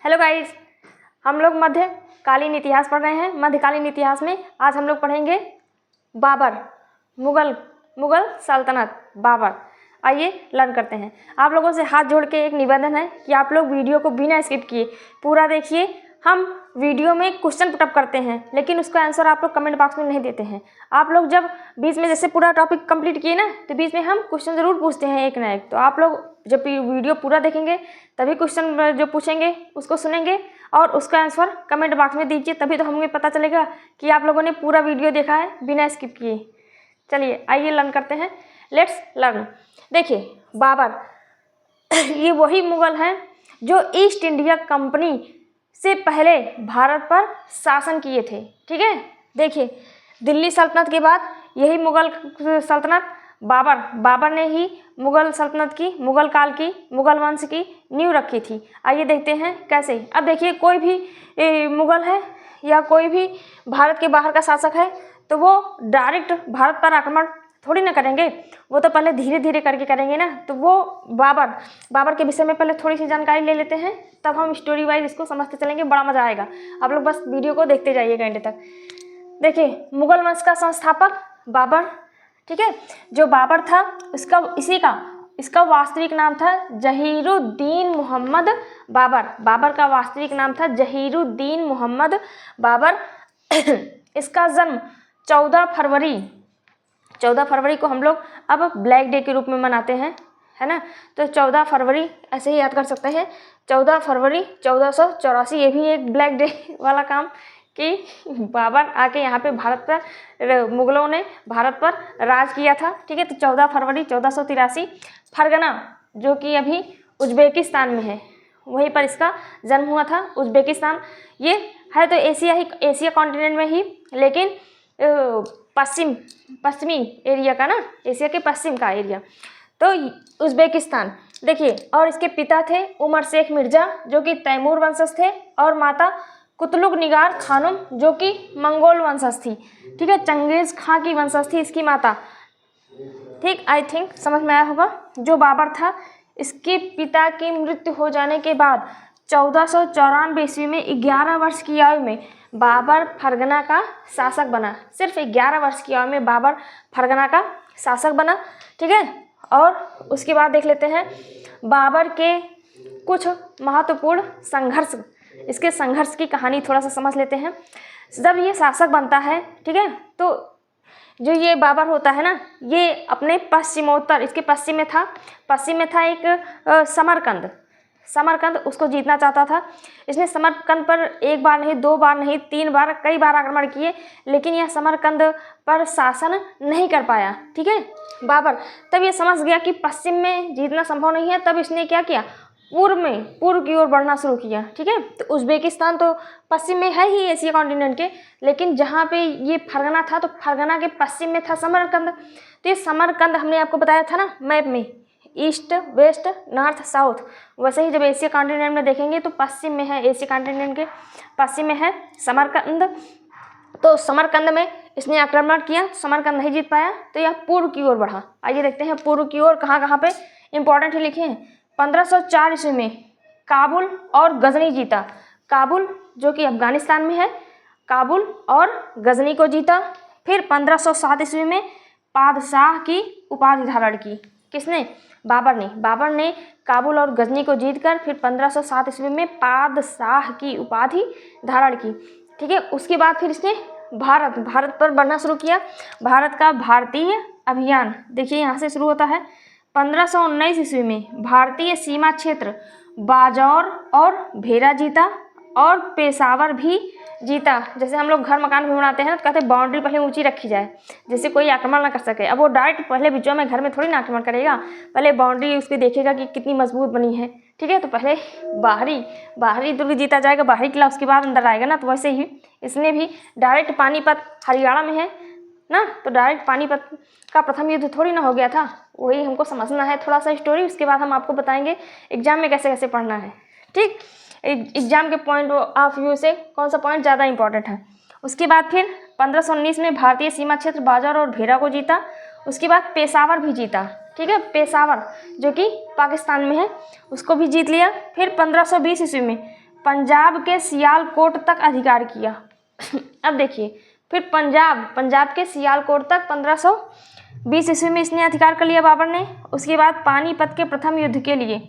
Hello guys, हम लोग मध्यकालीन इतिहास पढ़ रहे हैं। मध्यकालीन इतिहास में आज हम लोग पढ़ेंगे बाबर, मुगल सल्तनत, बाबर। आइए लर्न करते हैं। आप लोगों से हाथ जोड़ के एक निवेदन है कि आप लोग वीडियो को बिना स्किप किए पूरा देखिए। हम वीडियो में क्वेश्चन पुटअप करते हैं, लेकिन उसका आंसर आप लोग कमेंट बॉक्स में नहीं देते हैं। आप लोग जब बीच में जैसे पूरा टॉपिक कंप्लीट किए ना, तो बीच में हम क्वेश्चन ज़रूर पूछते हैं एक ना एक। तो आप लोग जब वीडियो पूरा देखेंगे तभी क्वेश्चन जो पूछेंगे उसको सुनेंगे और उसका आंसर कमेंट बॉक्स में दीजिए, तभी तो हमें पता चलेगा कि आप लोगों ने पूरा वीडियो देखा है बिना स्किप किए। चलिए आइए लर्न करते हैं। Let's learn. देखिए बाबर ये वही मुगल हैं जो ईस्ट इंडिया कंपनी से पहले भारत पर शासन किए थे। ठीक है, देखिए दिल्ली सल्तनत के बाद यही मुगल सल्तनत बाबर ने ही मुगल सल्तनत की, मुगल काल की, मुगल वंश की नींव रखी थी। आइए देखते हैं कैसे। अब देखिए कोई भी मुगल है या कोई भी भारत के बाहर का शासक है तो वो डायरेक्ट भारत पर आक्रमण थोड़ी ना करेंगे, वो तो पहले धीरे धीरे करके करेंगे ना। तो वो बाबर के विषय में पहले थोड़ी सी जानकारी ले लेते हैं, तब हम स्टोरी वाइज इसको समझते चलेंगे। बड़ा मजा आएगा, आप लोग बस वीडियो को देखते जाइएगा एंड तक। देखिए मुगल वंश का संस्थापक बाबर, ठीक है। जो बाबर था इसका वास्तविक नाम था जहीरुद्दीन मोहम्मद बाबर। बाबर का वास्तविक नाम था जहीरुद्दीन मोहम्मद बाबर। इसका जन्म 14 फरवरी को हम लोग अब ब्लैक डे के रूप में मनाते हैं, है ना। तो 14 फरवरी ऐसे ही याद कर सकते हैं। 14 फरवरी 1484, ये भी एक ब्लैक डे वाला काम कि बाबर आके यहाँ पे भारत पर, मुगलों ने भारत पर राज किया था। ठीक है, तो 14 फरवरी 1483 फरगना जो कि अभी उज्बेकिस्तान में है, वहीं पर इसका जन्म हुआ था। उज्बेकिस्तान ये है तो एशिया कॉन्टिनेंट में ही, लेकिन पश्चिमी एरिया का ना, एशिया के पश्चिम का एरिया तो उज्बेकिस्तान। देखिए और इसके पिता थे उमर शेख मिर्जा जो कि तैमूर वंशज थे, और माता कुतलुग निगार खानुम जो कि मंगोल वंशज थी। ठीक है, चंगेज खां की वंशज थी इसकी माता। ठीक, आई थिंक समझ में आया होगा। जो बाबर था इसके पिता की मृत्यु हो जाने के बाद 1494 ईस्वी में 11 वर्ष की आयु में बाबर फरगना का शासक बना। सिर्फ 11 वर्ष की आयु में बाबर फरगना का शासक बना। ठीक है, और उसके बाद देख लेते हैं बाबर के कुछ महत्वपूर्ण संघर्ष, इसके संघर्ष की कहानी थोड़ा सा समझ लेते हैं। जब ये शासक बनता है, ठीक है, तो जो ये बाबर होता है ना, ये अपने पश्चिमोत्तर, इसके पश्चिम में था एक समरकंद, उसको जीतना चाहता था। इसने समरकंद पर एक बार नहीं, 2 बार नहीं, 3 बार, कई बार आक्रमण किए, लेकिन यह समरकंद पर शासन नहीं कर पाया। ठीक है, बाबर तब ये समझ गया कि पश्चिम में जीतना संभव नहीं है। तब इसने क्या किया, पूर्व की ओर बढ़ना शुरू किया। ठीक है, तो उज्बेकिस्तान तो पश्चिम में है ही एशिया कॉन्टिनेंट के, लेकिन जहाँ पे ये फरगना था तो फरगना के पश्चिम में था समरकंद। तो ये समरकंद हमने आपको बताया था ना मैप में, ईस्ट वेस्ट नॉर्थ साउथ, वैसे ही जब एशिया कॉन्टिनेंट में देखेंगे तो पश्चिम में है, एशिया कॉन्टिनेंट के पश्चिम में है समरकंद। तो समरकंद में इसने आक्रमण किया, समरकंद नहीं जीत पाया, तो यह पूर्व की ओर बढ़ा। आइए देखते हैं पूर्व की ओर कहाँ पे इंपॉर्टेंट ही लिखे हैं। 1504 ईस्वी में काबुल और गजनी जीता। काबुल जो कि अफगानिस्तान में है, काबुल और गजनी को जीता। फिर 1507 ईस्वी में पादशाह की उपाधि धारण की। किसने, बाबर ने काबुल और गजनी को जीतकर फिर 1507 ईस्वी में पादशाह की उपाधि धारण की। ठीक है, उसके बाद फिर इसने भारत पर बढ़ना शुरू किया। भारत का भारतीय अभियान देखिए यहाँ से शुरू होता है। 1519 ईस्वी में भारतीय सीमा क्षेत्र बाजौर और भेरा जीता, और पेशावर भी जीता। जैसे हम लोग घर मकान भी बनाते हैं ना, तो कहते हैं बाउंड्री पहले ऊंची रखी जाए, जैसे कोई आक्रमण ना कर सके। अब वो डायरेक्ट पहले बिचौं में घर में थोड़ी ना आक्रमण करेगा, पहले बाउंड्री उसकी देखेगा कि कितनी मजबूत बनी है। ठीक है, तो पहले बाहरी दुर्ग जीता जाएगा, बाहरी किला, उसके बाद अंदर आएगा ना। तो वैसे ही इसने भी डायरेक्ट, पानीपत हरियाणा में है ना, तो डायरेक्ट पानीपत का प्रथम युद्ध थोड़ी ना हो गया था। वही हमको समझना है थोड़ा सा स्टोरी, उसके बाद हम आपको बताएंगे एग्जाम में कैसे कैसे पढ़ना है। ठीक, एग्जाम के पॉइंट ऑफ व्यू से कौन सा पॉइंट ज़्यादा इंपॉर्टेंट है। उसके बाद फिर 1519 में भारतीय सीमा क्षेत्र बाजार और भेरा को जीता। उसके बाद पेशावर भी जीता। ठीक है, पेशावर जो कि पाकिस्तान में है, उसको भी जीत लिया। फिर 1520 ईस्वी में पंजाब के सियालकोट तक अधिकार किया। अब देखिए, फिर पंजाब के सियालकोट तक 1520 ईस्वी में इसने अधिकार कर लिया बाबर ने। उसके बाद पानीपत के प्रथम युद्ध के लिए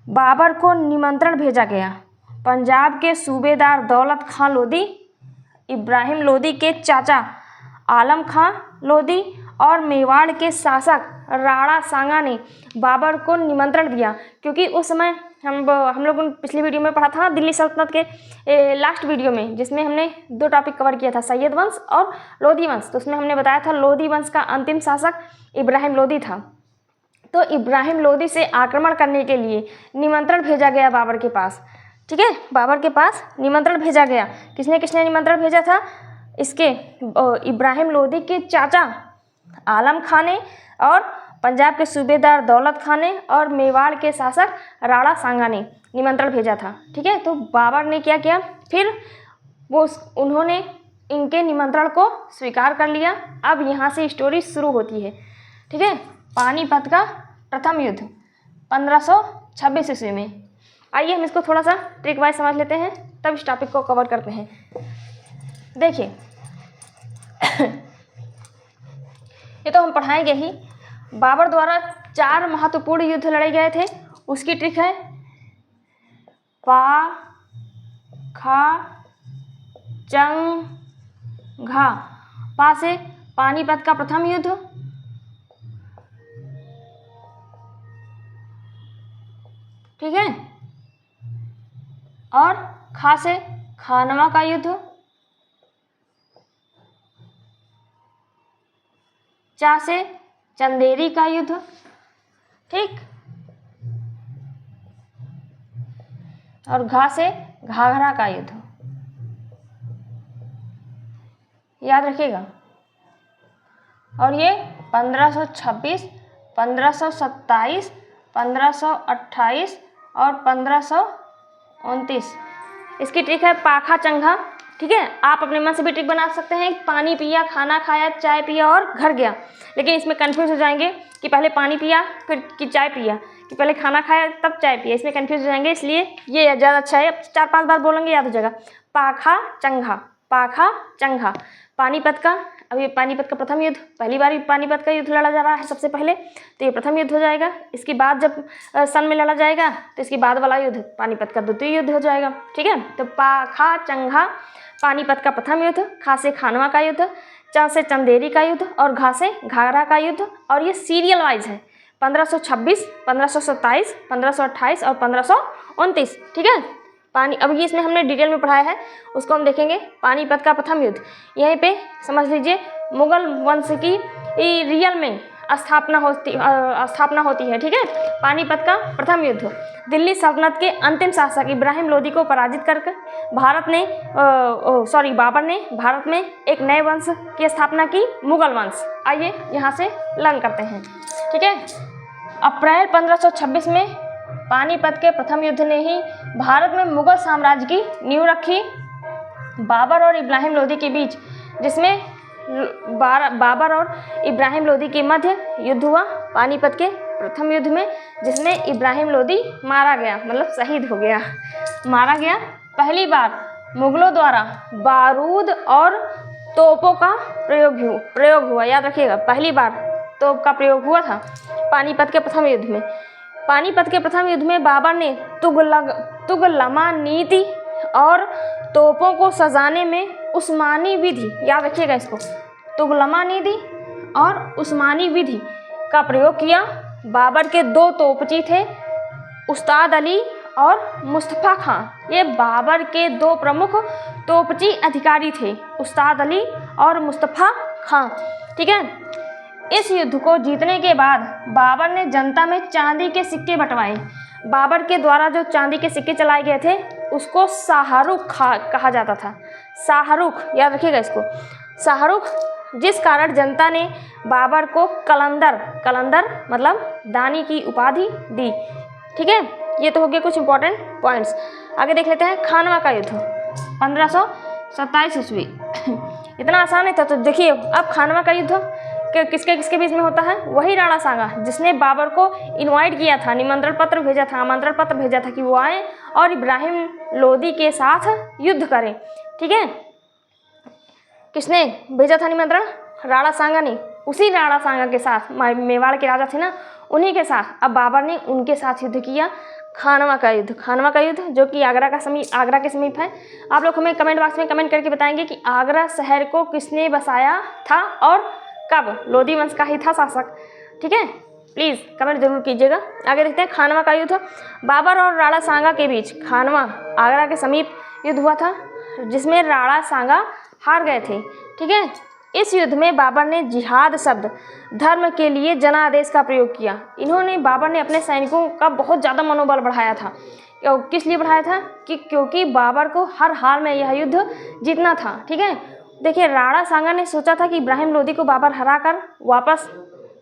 बाबर को निमंत्रण भेजा गया। पंजाब के सूबेदार दौलत खां लोधी, इब्राहिम लोधी के चाचा आलम खां लोधी और मेवाड़ के शासक राणा सांगा ने बाबर को निमंत्रण दिया, क्योंकि उस समय हम लोग पिछली वीडियो में पढ़ा था दिल्ली सल्तनत के लास्ट वीडियो में, जिसमें हमने 2 टॉपिक कवर किया था, सैयद वंश और लोधी वंश। तो उसमें हमने बताया था लोधी वंश का अंतिम शासक इब्राहिम लोधी था। तो इब्राहिम लोधी से आक्रमण करने के लिए निमंत्रण भेजा गया बाबर के पास। ठीक है, बाबर के पास निमंत्रण भेजा गया। किसने किसने निमंत्रण भेजा था? इसके इब्राहिम लोधी के चाचा आलम खां ने और पंजाब के सूबेदार दौलत खां ने और मेवाड़ के शासक राणा सांगा ने निमंत्रण भेजा था। ठीक है, तो बाबर ने क्या किया, फिर उन्होंने इनके निमंत्रण को स्वीकार कर लिया। अब यहाँ से स्टोरी शुरू होती है। ठीक है, पानीपत का प्रथम युद्ध 1526 ईस्वी में। आइए हम इसको थोड़ा सा ट्रिक वाइज समझ लेते हैं, तब इस टॉपिक को कवर करते हैं। देखिए, ये तो हम पढ़ाएंगे ही। बाबर द्वारा 4 महत्वपूर्ण युद्ध लड़े गए थे। उसकी ट्रिक है पा खा चंग घा। पा से पानीपत का प्रथम युद्ध, ठीक है, और खा से खानवा का युद्ध, चा से चंदेरी का युद्ध, ठीक, और घा से घाघरा का युद्ध। याद रखिएगा। और ये 1526, 1527, 1528 और 1529। इसकी ट्रिक है पाखा चंघा। ठीक है, आप अपने मन से भी ट्रिक बना सकते हैं। पानी पिया, खाना खाया, चाय पिया और घर गया। लेकिन इसमें कंफ्यूज हो जाएंगे कि पहले पानी पिया फिर कि चाय पिया, कि पहले खाना खाया तब चाय पिया। इसमें कंफ्यूज हो जाएंगे, इसलिए ये ज़्यादा अच्छा है। 4-5 बार बोलेंगे याद हो जाएगा। पाखा चंघा, पाखा चंघा। पानीपत का, अभी पानीपत का प्रथम युद्ध, पहली बार पानीपत का युद्ध लड़ा जा रहा है सबसे पहले, तो ये प्रथम युद्ध हो जाएगा। इसके बाद जब सन में लड़ा जाएगा तो इसके बाद वाला युद्ध पानीपत का द्वितीय युद्ध हो जाएगा। ठीक है, तो पाखा चंघा पानीपत का प्रथम युद्ध, खा से खानवा का युद्ध, चा से चंदेरी का युद्ध और घा से घाघरा का युद्ध। और ये सीरियल वाइज है, 1526, 1527, 1528 और 1529। ठीक है, अब ये इसमें हमने डिटेल में पढ़ाया है, उसको हम देखेंगे। पानीपत का प्रथम युद्ध, यहीं पे समझ लीजिए मुगल वंश की रियल में स्थापना होती है। ठीक है, पानीपत का प्रथम युद्ध दिल्ली सल्तनत के अंतिम शासक इब्राहिम लोधी को पराजित करके बाबर ने भारत में एक नए वंश की स्थापना की, मुगल वंश। आइए यहाँ से लर्न करते हैं। ठीक है, अप्रैल 1526 में पानीपत के प्रथम युद्ध ने ही भारत में मुगल साम्राज्य की नींव रखी। बाबर और इब्राहिम लोधी के बीच, जिसमें बाबर और इब्राहिम लोधी के मध्य युद्ध हुआ पानीपत के प्रथम युद्ध में, जिसमें इब्राहिम लोधी मारा गया, मतलब शहीद हो गया, मारा गया। पहली बार मुगलों द्वारा बारूद और तोपों का प्रयोग हुआ। याद रखिएगा, पहली बार तोप का प्रयोग हुआ था पानीपत के प्रथम युद्ध में। पानीपत के प्रथम युद्ध में बाबर ने तुगलमा नीति और तोपों को सजाने में उस्मानी विधि, याद रखिएगा इसको, तुगलमा नीति और उस्मानी विधि का प्रयोग किया। बाबर के 2 तोपची थे, उस्ताद अली और मुस्तफ़ा खां। ये बाबर के 2 प्रमुख तोपची अधिकारी थे, उस्ताद अली और मुस्तफ़ा खां। ठीक है, इस युद्ध को जीतने के बाद बाबर ने जनता में चांदी के सिक्के बंटवाए। बाबर के द्वारा जो चांदी के सिक्के चलाए गए थे उसको शाहरुख कहा जाता था। शाहरुख, याद रखिएगा इसको, शाहरुख, जिस कारण जनता ने बाबर को कलंदर मतलब दानी की उपाधि दी। ठीक है, ये तो हो गए कुछ इंपॉर्टेंट पॉइंट्स। आगे देख लेते हैं खानवा का युद्ध 1527 ईस्वी। इतना आसान है था। तो देखिए अब खानवा का युद्ध, किसके किसके बीच में होता है? वही राणा सांगा जिसने बाबर को इनवाइट किया था, निमंत्रण पत्र भेजा था, आमंत्रण पत्र भेजा था कि वो आए और इब्राहिम लोदी के साथ युद्ध करें। ठीक है, किसने भेजा था निमंत्रण? राणा सांगा ने। उसी राणा सांगा के साथ, मेवाड़ के राजा थे ना, उन्हीं के साथ अब बाबर ने उनके साथ युद्ध किया, खानवा का युद्ध। खानवा का युद्ध जो कि आगरा के समीप है। आप लोग हमें कमेंट बॉक्स में कमेंट करके बताएंगे कि आगरा शहर को किसने बसाया था और कब? लोदी वंश का ही था शासक। ठीक है, प्लीज़ कमेंट जरूर कीजिएगा। आगे देखते हैं खानवा का युद्ध। बाबर और राणा सांगा के बीच खानवा आगरा के समीप युद्ध हुआ था, जिसमें राणा सांगा हार गए थे। ठीक है, इस युद्ध में बाबर ने जिहाद शब्द धर्म के लिए जनादेश का प्रयोग किया। बाबर ने अपने सैनिकों का बहुत ज़्यादा मनोबल बढ़ाया था। किस लिए बढ़ाया था? क्योंकि बाबर को हर हाल में यह युद्ध जीतना था। ठीक है, देखिए राणा सांगा ने सोचा था कि इब्राहिम लोदी को बाबर हरा कर वापस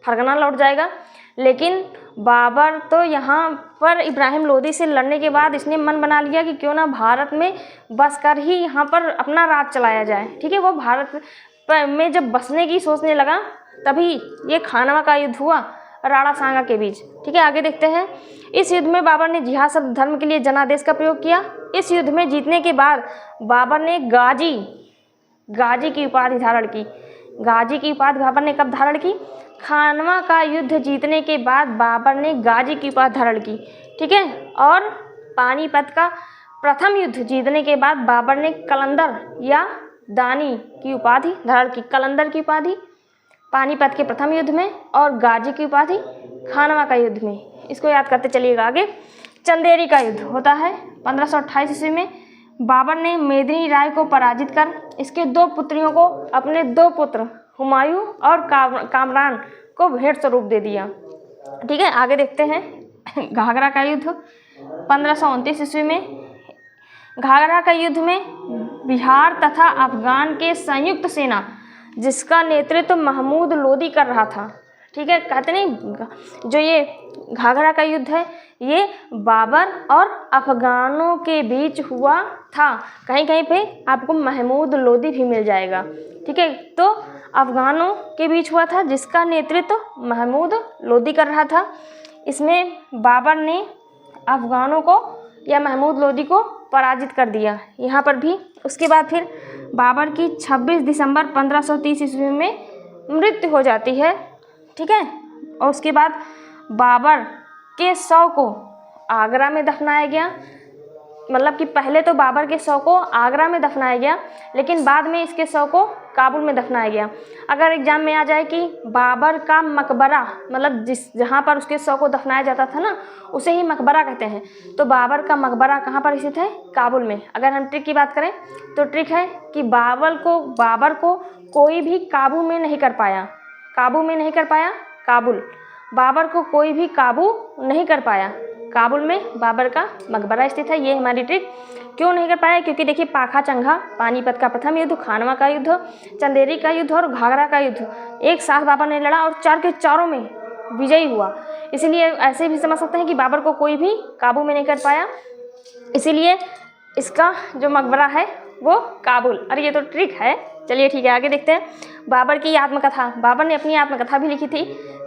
फरगना लौट जाएगा, लेकिन बाबर तो यहाँ पर इब्राहिम लोदी से लड़ने के बाद इसने मन बना लिया कि क्यों ना भारत में बस कर ही यहाँ पर अपना राज चलाया जाए। ठीक है, वो भारत में जब बसने की सोचने लगा तभी ये खानवा का युद्ध हुआ राणा सांगा के बीच। ठीक है, आगे देखते हैं। इस युद्ध में बाबर ने जिहाद शब्द धर्म के लिए जनादेश का प्रयोग किया। इस युद्ध में जीतने के बाद बाबर ने गाजी की उपाधि धारण की। गाजी की उपाधि बाबर ने कब धारण की? खानवा का युद्ध जीतने के बाद बाबर ने गाजी की उपाधि धारण की। ठीक है, और पानीपत का प्रथम युद्ध जीतने के बाद बाबर ने कलंदर या दानी की उपाधि धारण की। कलंदर की उपाधि पानीपत के प्रथम युद्ध में और गाजी की उपाधि खानवा का युद्ध में। इसको याद करते चलिएगा। आगे चंदेरी का युद्ध होता है 1528 ईस्वी में। बाबर ने मेदिनी राय को पराजित कर इसके 2 पुत्रियों को अपने 2 पुत्र हुमायूं और कामरान को भेंट स्वरूप दे दिया। ठीक है, आगे देखते हैं। घाघरा का युद्ध 1529 ईस्वी में। घाघरा का युद्ध में बिहार तथा अफगान के संयुक्त सेना जिसका नेतृत्व महमूद लोदी कर रहा था। ठीक है, कहते नहीं जो ये घाघरा का युद्ध है ये बाबर और अफगानों के बीच हुआ था। कहीं कहीं पे आपको महमूद लोदी भी मिल जाएगा। ठीक है, तो अफगानों के बीच हुआ था जिसका नेतृत्व महमूद लोदी कर रहा था। इसमें बाबर ने अफगानों को या महमूद लोदी को पराजित कर दिया यहाँ पर भी। उसके बाद फिर बाबर की 26 दिसंबर 1530 ईस्वी में मृत्यु हो जाती है। ठीक है, और उसके बाद बाबर के शव को आगरा में दफनाया गया। मतलब कि पहले तो बाबर के शव को आगरा में दफनाया गया, लेकिन बाद में इसके शव को काबुल में दफनाया गया। अगर एग्जाम में आ जाए कि बाबर का मकबरा, मतलब जहाँ पर उसके शव को दफनाया जाता था ना, उसे ही मकबरा कहते हैं। तो बाबर का मकबरा कहाँ पर स्थित है? काबुल में। अगर हम ट्रिक की बात करें तो ट्रिक है कि बाबर को कोई भी काबू में नहीं कर पाया। काबुल। बाबर को कोई भी काबू नहीं कर पाया। काबुल में बाबर का मकबरा स्थित है। ये हमारी ट्रिक। क्यों नहीं कर पाया? क्योंकि देखिए पाखा चंघा, पानीपत का प्रथम युद्ध, खानवा का युद्ध, चंदेरी का युद्ध और घाघरा का युद्ध एक साथ बाबर ने लड़ा और 4 के चारों में विजयी हुआ। इसीलिए ऐसे भी समझ सकते हैं कि बाबर को कोई भी काबू में नहीं कर पाया, इसीलिए इसका जो मकबरा है वो काबुल। अरे ये तो ट्रिक है। चलिए ठीक है, आगे देखते हैं। बाबर की आत्मकथा। बाबर ने अपनी आत्मकथा भी लिखी थी,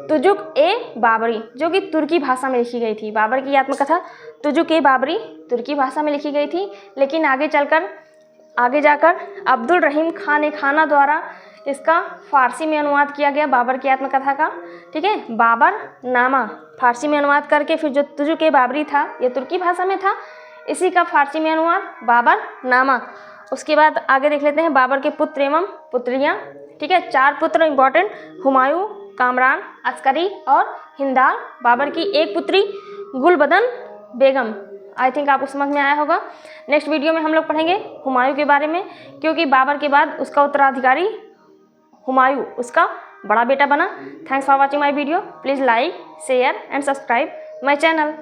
तुजुक ए बाबरी, जो कि तुर्की भाषा में लिखी गई थी। बाबर की आत्मकथा तुजुक ए बाबरी तुर्की भाषा में लिखी गई थी, लेकिन आगे जाकर अब्दुल रहीम खान खाना द्वारा इसका फारसी में अनुवाद किया गया बाबर की आत्मकथा का। ठीक है, बाबर नामा फारसी में अनुवाद करके फिर जो तुजुक ए बाबरी था ये तुर्की भाषा में था, इसी का फारसी में अनुवाद बाबर नामा। उसके बाद आगे देख लेते हैं बाबर के पुत्र एवं पुत्रियाँ। ठीक है, 4 पुत्र इंपॉर्टेंट, हुमायूं, कामरान, अस्करी और हिंदाल। बाबर की एक पुत्री गुलबदन बेगम। आई थिंक आपको समझ में आया होगा। नेक्स्ट वीडियो में हम लोग पढ़ेंगे हुमायूं के बारे में, क्योंकि बाबर के बाद उसका उत्तराधिकारी हुमायूं उसका बड़ा बेटा बना। Thanks for watching my video. Please like, share and subscribe my channel.